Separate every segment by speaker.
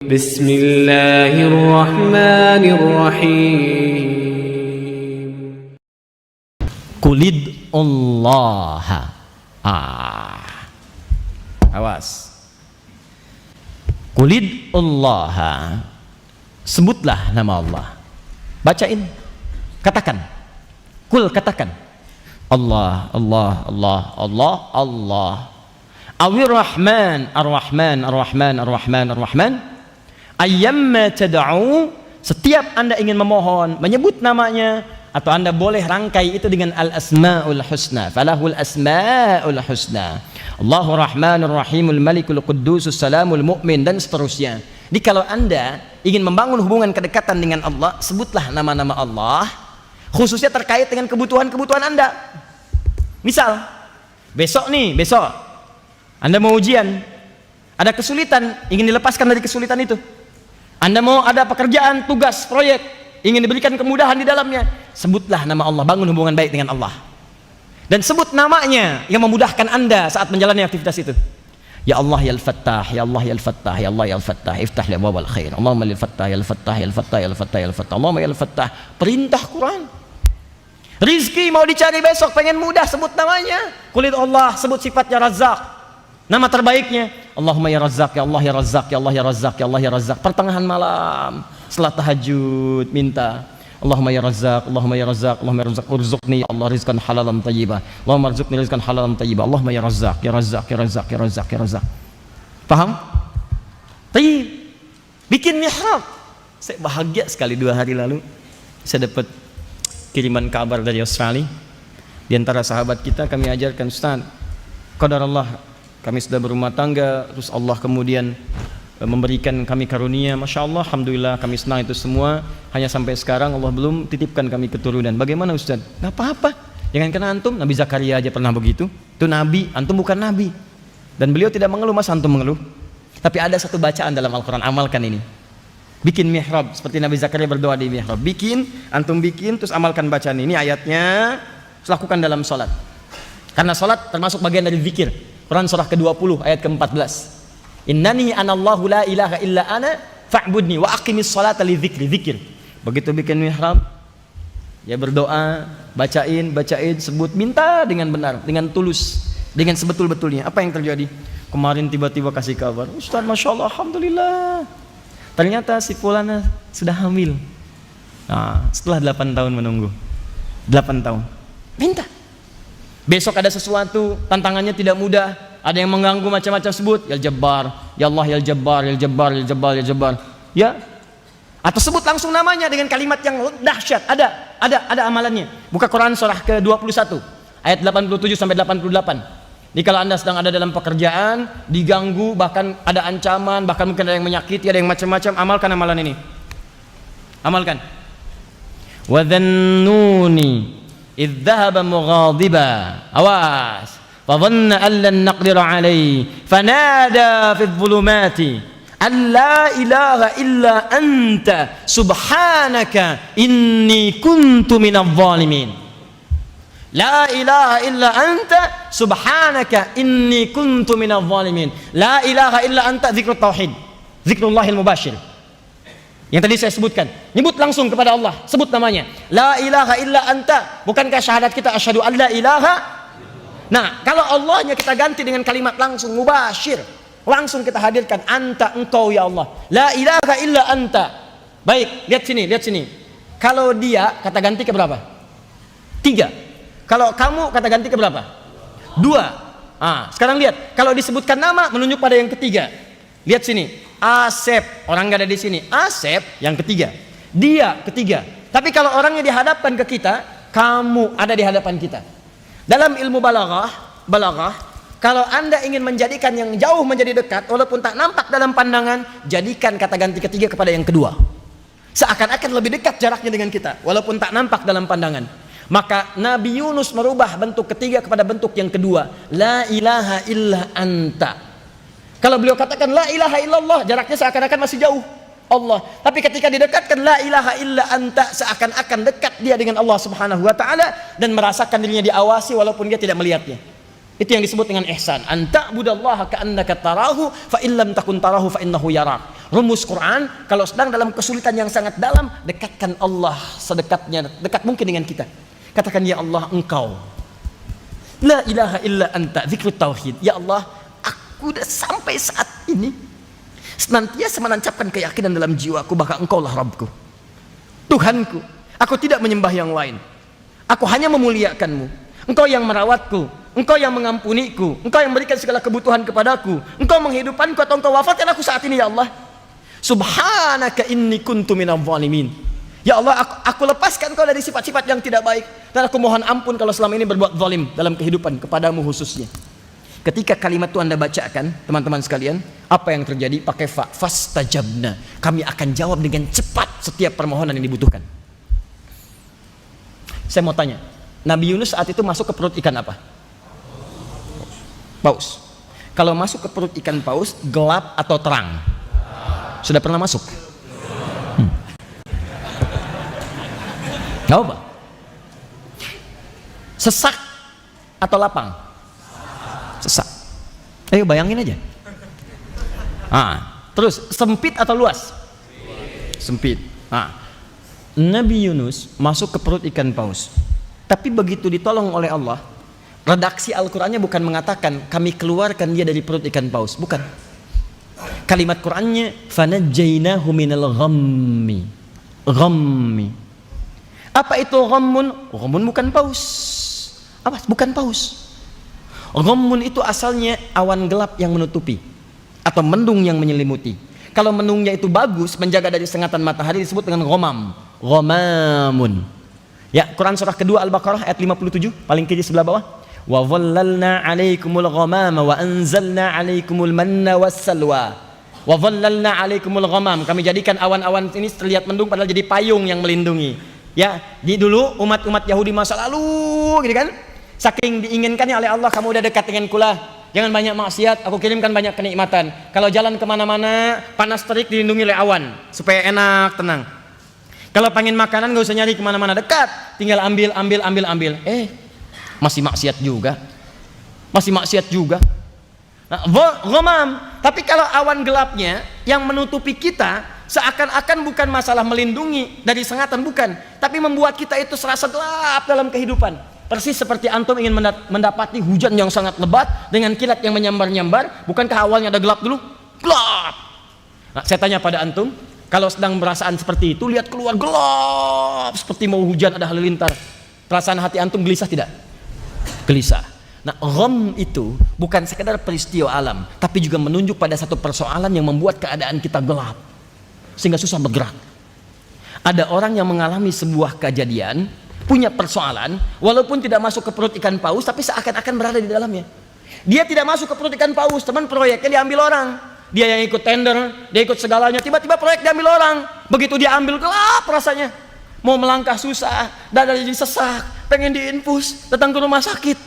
Speaker 1: Bismillahirrahmanirrahim.
Speaker 2: Qulid Allah. Awas. Qulid Allah. Sebutlah nama Allah. Bacain. Katakan. Kul, katakan. Allah, Allah, Allah, Allah, Allah. Awir Rahman, Ar-Rahman, Ar-Rahman, Ar-Rahman, Ar-Rahman. Ayyamma tad'u, setiap Anda ingin memohon, menyebut namanya, atau Anda boleh rangkai itu dengan Al-Asma'ul Husna. Falahul Asma'ul Husna. Allahu Rahmanur Rahimul Malikul Quddusus Salamul Mu'min, dan seterusnya. Jadi kalau Anda ingin membangun hubungan kedekatan dengan Allah, sebutlah nama-nama Allah, khususnya terkait dengan kebutuhan-kebutuhan Anda. Misal, besok Anda mau ujian, ada kesulitan, ingin dilepaskan dari kesulitan itu. Anda mau ada pekerjaan, tugas, proyek, ingin diberikan kemudahan di dalamnya, sebutlah nama Allah, bangun hubungan baik dengan Allah. Dan sebut namanya yang memudahkan Anda saat menjalani aktivitas itu. Ya Allah ya Al-Fattah, ya Allah ya Al-Fattah, ya Allah ya Al-Fattah, iftah li abwabal khair. Allahumma ya Al-Fattah, ya Al-Fattah, ya Al-Fattah, ya Al-Fattah, ya Al-Fattah. Allahumma ya Al-Fattah. Perintah Quran. Rizki mau dicari besok, pengen mudah, sebut namanya. Qulid Allah, sebut sifatnya Razzaq. Nama terbaiknya Allahumma ya Razzaq, ya Allah ya Razzaq, ya Allah ya Razzaq, ya Allah ya Razzaq. Pertengahan malam setelah tahajud minta Allahumma ya Razzaq, Allahumma ya Razzaq, Allahumma ya Razzaq, urzuqni ya Allah rizqan halalan thayyibah. Allahumma arzuqni rizqan halalan thayyibah. Allahumma ya Razzaq, ya Razzaq, ya Razzaq, ya Razzaq, ya Razzaq. Paham? Thayyib. Bikin mihrab. Saya bahagia sekali 2 hari lalu saya dapat kiriman kabar dari Australia. Di antara sahabat kita kami ajarkan, Ustaz, qadarullah, kami sudah berumah tangga, terus Allah kemudian memberikan kami karunia, Masya Allah, Alhamdulillah, kami senang itu semua. Hanya sampai sekarang Allah belum titipkan kami keturunan. Bagaimana Ustaz? Gak apa-apa, jangan kena antum. Nabi Zakaria aja pernah begitu. Itu Nabi, antum bukan Nabi. Dan beliau tidak mengeluh, masa antum mengeluh? Tapi ada satu bacaan dalam Al-Quran, amalkan ini. Bikin mihrab, seperti Nabi Zakaria berdoa di mihrab. Antum bikin, terus amalkan bacaan ini. Ayatnya, terus lakukan dalam sholat. Karena sholat termasuk bagian dari zikir. Quran surah ke-20 ayat ke-14. Innani anallahu la ilaha illa ana fa'budni wa aqimis sholata li dzikri. Zikir. Begitu bikin mihrab, ya berdoa, bacain, sebut, minta dengan benar, dengan tulus, dengan sebetul-betulnya. Apa yang terjadi? Kemarin tiba-tiba kasih kabar, Ustaz, Masya Allah, Alhamdulillah, ternyata si fulana sudah hamil. Nah, setelah 8 tahun menunggu, 8 tahun, minta. Besok ada sesuatu, tantangannya tidak mudah, ada yang mengganggu macam-macam, sebut ya Jabbar, ya Allah ya Jabbar, ya Jabbar, ya Jabbar, ya Jabbar, ya. Atau sebut langsung namanya dengan kalimat yang dahsyat. Ada amalannya. Buka Quran surah ke-21 ayat 87 sampai 88. Jadi kalau Anda sedang ada dalam pekerjaan, diganggu, bahkan ada ancaman, bahkan mungkin ada yang menyakiti, ada yang macam-macam, amalkan amalan ini. Amalkan. Wa dhannuni idh dhahaba mughadiba. Awas. Fa dhanna an lan naqdira alayhi fanada fi dhulumati an la ilaha illa anta subhanaka inni kuntu minadh dhalimin. La ilaha illa anta subhanaka inni kuntu minadh dhalimin. La ilaha illa anta, zikrut tauhid, zikrullahil mubashir yang tadi saya sebutkan. Nyebut langsung kepada Allah, sebut namanya. La ilaha illa anta. Bukankah syahadat kita asyhadu an la ilaha? Nah, kalau Allahnya kita ganti dengan kalimat langsung mubashir, langsung kita hadirkan anta, engkau ya Allah. La ilaha illa anta. Baik, lihat sini. Kalau dia kata ganti ke berapa? 3. Kalau kamu kata ganti ke berapa? 2. Sekarang lihat, kalau disebutkan nama menunjuk pada yang ketiga. Lihat sini, Asep, orang nggak ada di sini. Asep yang ketiga, dia ketiga. Tapi kalau orangnya dihadapkan ke kita, kamu ada di hadapan kita. Dalam ilmu balaghah, kalau Anda ingin menjadikan yang jauh menjadi dekat, walaupun tak nampak dalam pandangan, jadikan kata ganti ketiga kepada yang kedua. Seakan-akan lebih dekat jaraknya dengan kita, walaupun tak nampak dalam pandangan. Maka Nabi Yunus merubah bentuk ketiga kepada bentuk yang kedua. La ilaha illa anta. Kalau beliau katakan la ilaha illallah, jaraknya seakan-akan masih jauh Allah. Tapi ketika didekatkan la ilaha illa anta, seakan-akan dekat dia dengan Allah Subhanahu wa taala dan merasakan dirinya diawasi walaupun dia tidak melihatnya. Itu yang disebut dengan ihsan. Anta budallaha ka'annaka tarahu fa in lam takun tarahu fa innahu yarak. Rumus Quran, kalau sedang dalam kesulitan yang sangat dalam, dekatkan Allah dekat mungkin dengan kita. Katakan, ya Allah, Engkau la ilaha illa anta, zikrut tauhid. Ya Allah, aku udah sampai saat ini senantiasa menancapkan keyakinan dalam jiwaku bahwa Engkau lah Rabbku, Tuhanku. Aku tidak menyembah yang lain. Aku hanya memuliakanmu. Engkau yang merawatku, Engkau yang mengampuniku, Engkau yang memberikan segala kebutuhan kepadaku, Engkau menghidupkanku atau Engkau wafatkan aku saat ini, ya Allah. Subhanaka inni kuntu minadh dhalimin. Ya Allah, aku lepaskan Engkau dari sifat-sifat yang tidak baik, dan aku mohon ampun kalau selama ini berbuat zalim dalam kehidupan kepadamu khususnya. Ketika kalimat itu Anda bacakan, teman-teman sekalian, apa yang terjadi? Pakai fa, fastajabna. Kami akan jawab dengan cepat setiap permohonan yang dibutuhkan. Saya mau tanya, Nabi Yunus saat itu masuk ke perut ikan apa? Paus. Kalau masuk ke perut ikan paus, gelap atau terang? Sudah pernah masuk? Gak apa? Sesak atau lapang? Sesak. Ayo bayangin aja. Terus sempit atau luas? Sempit. Nabi Yunus masuk ke perut ikan paus. Tapi begitu ditolong oleh Allah, redaksi Al-Qur'annya bukan mengatakan kami keluarkan dia dari perut ikan paus, bukan. Kalimat Qur'annya fanajjainahu minal ghammi. Ghammi. Apa itu ghammun? Ghammun bukan paus. Apa? Bukan paus. Ghammun itu asalnya awan gelap yang menutupi atau mendung yang menyelimuti. Kalau mendungnya itu bagus, menjaga dari sengatan matahari, disebut dengan ghamam. Ghamamun. Ya, Quran surah kedua Al-Baqarah ayat 57, paling kiri sebelah bawah. Wa dhallalna 'alaikumul ghamama wa anzalna 'alaikumul manna wassalwa. Wa dhallalna 'alaikumul ghamam. Kami jadikan awan-awan ini terlihat mendung padahal jadi payung yang melindungi. Ya, di dulu umat-umat Yahudi masa lalu gitu kan. Saking diinginkannya oleh Allah, kamu udah dekat dengan kula, jangan banyak maksiat, aku kirimkan banyak kenikmatan. Kalau jalan kemana-mana panas terik dilindungi oleh awan supaya enak, tenang. Kalau pengen makanan gak usah nyari kemana-mana, dekat, tinggal ambil. Masih maksiat juga. Nah, ghamam. Tapi kalau awan gelapnya yang menutupi kita, seakan-akan bukan masalah melindungi dari sengatan, bukan, tapi membuat kita itu serasa gelap dalam kehidupan. Persis seperti antum ingin mendapati hujan yang sangat lebat dengan kilat yang menyambar-nyambar, bukankah awalnya ada gelap dulu? Gelap. Nah, saya tanya pada antum, kalau sedang perasaan seperti itu, lihat keluar gelap seperti mau hujan, ada halilintar, perasaan hati antum gelisah tidak? Gelisah. Nah, gham itu bukan sekedar peristiwa alam, tapi juga menunjuk pada satu persoalan yang membuat keadaan kita gelap sehingga susah bergerak. Ada orang yang mengalami sebuah kejadian, punya persoalan, walaupun tidak masuk ke perut ikan paus, tapi seakan-akan berada di dalamnya. Dia tidak masuk ke perut ikan paus, teman, proyeknya diambil orang. Dia yang ikut tender, dia ikut segalanya, tiba-tiba proyek diambil orang. Begitu dia ambil, gelap rasanya. Mau melangkah susah, dada jadi sesak, pengen diinfus, datang ke rumah sakit.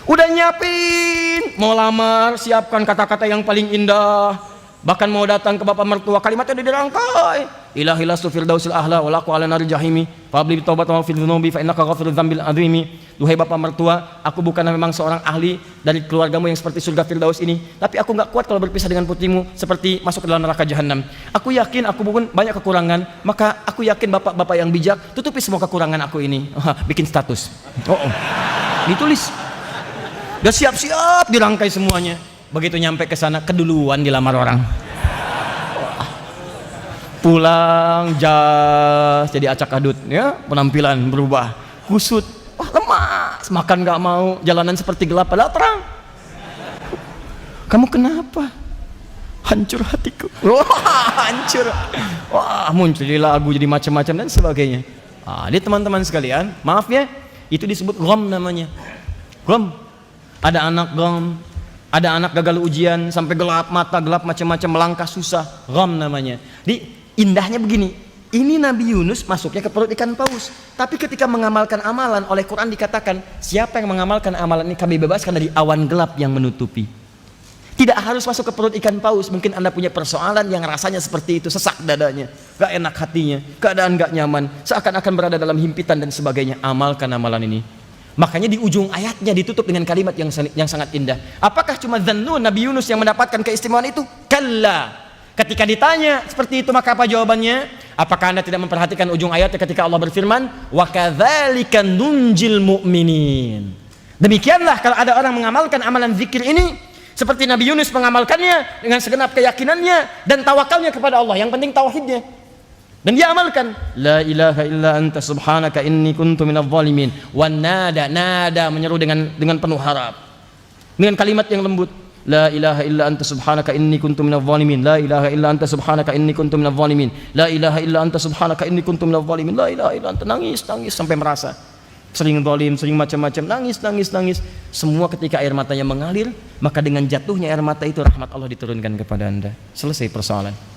Speaker 2: Udah nyiapin, mau lamar, siapkan kata-kata yang paling indah. Bahkan mau datang ke bapak mertua, kalimatnya udah dirangkai. Ilahi lastu firdausil ahla walaku ala nari jahimi fabli bitaubat wa fil dzunubi fa innaka ghafirudz dzambil adzimi. Duhai bapak mertua, aku bukan memang seorang ahli dari keluargamu yang seperti surga firdaus ini, tapi aku enggak kuat kalau berpisah dengan putrimu seperti masuk ke dalam neraka jahanam. Aku yakin aku pun banyak kekurangan, maka aku yakin bapak-bapak yang bijak tutupi semua kekurangan aku ini. Bikin status. Ditulis. Udah siap-siap dirangkai semuanya. Begitu nyampe ke sana, keduluan dilamar orang. Pulang jas jadi acak adut, ya, penampilan berubah, kusut, lemas, makan gak mau, jalanan seperti gelap padahal terang. Kamu kenapa? Hancur hatiku. Hancur. Muncul lagu jadi macam-macam dan sebagainya. Dia teman-teman sekalian, maaf ya, itu disebut gham namanya. Gham. Ada anak gham. Ada anak gagal ujian sampai gelap mata, gelap macam-macam, melangkah susah, gham namanya. Indahnya begini, ini Nabi Yunus masuknya ke perut ikan paus, tapi ketika mengamalkan amalan, oleh Quran dikatakan, siapa yang mengamalkan amalan ini kami bebaskan dari awan gelap yang menutupi. Tidak harus masuk ke perut ikan paus. Mungkin Anda punya persoalan yang rasanya seperti itu, sesak dadanya, gak enak hatinya, keadaan gak nyaman, seakan-akan berada dalam himpitan dan sebagainya. Amalkan amalan ini. Makanya di ujung ayatnya ditutup dengan kalimat yang sangat indah. Apakah cuma Dzannun Nabi Yunus yang mendapatkan keistimewaan itu? Kalla. Ketika ditanya seperti itu, maka apa jawabannya? Apakah Anda tidak memperhatikan ujung ayatnya ketika Allah berfirman, wa kadzalika nunjil mu'minin. Demikianlah kalau ada orang mengamalkan amalan zikir ini seperti Nabi Yunus mengamalkannya dengan segenap keyakinannya dan tawakalnya kepada Allah. Yang penting tauhidnya. Dan dia amalkan la ilaha illa anta subhanaka inni kuntu minadh dhalimin. Wan nada menyeru dengan penuh harap. Dengan kalimat yang lembut. La ilaha illa anta subhanaka inni kuntu minadh dhalimin. La ilaha illa anta subhanaka inni kuntu minadh dhalimin. La ilaha illa anta subhanaka inni kuntu minadh dhalimin. La ilaha illa anta, nangis sampai merasa sering zalim, sering macam-macam, nangis. Semua ketika air matanya mengalir, maka dengan jatuhnya air mata itu rahmat Allah diturunkan kepada Anda. Selesai persoalan.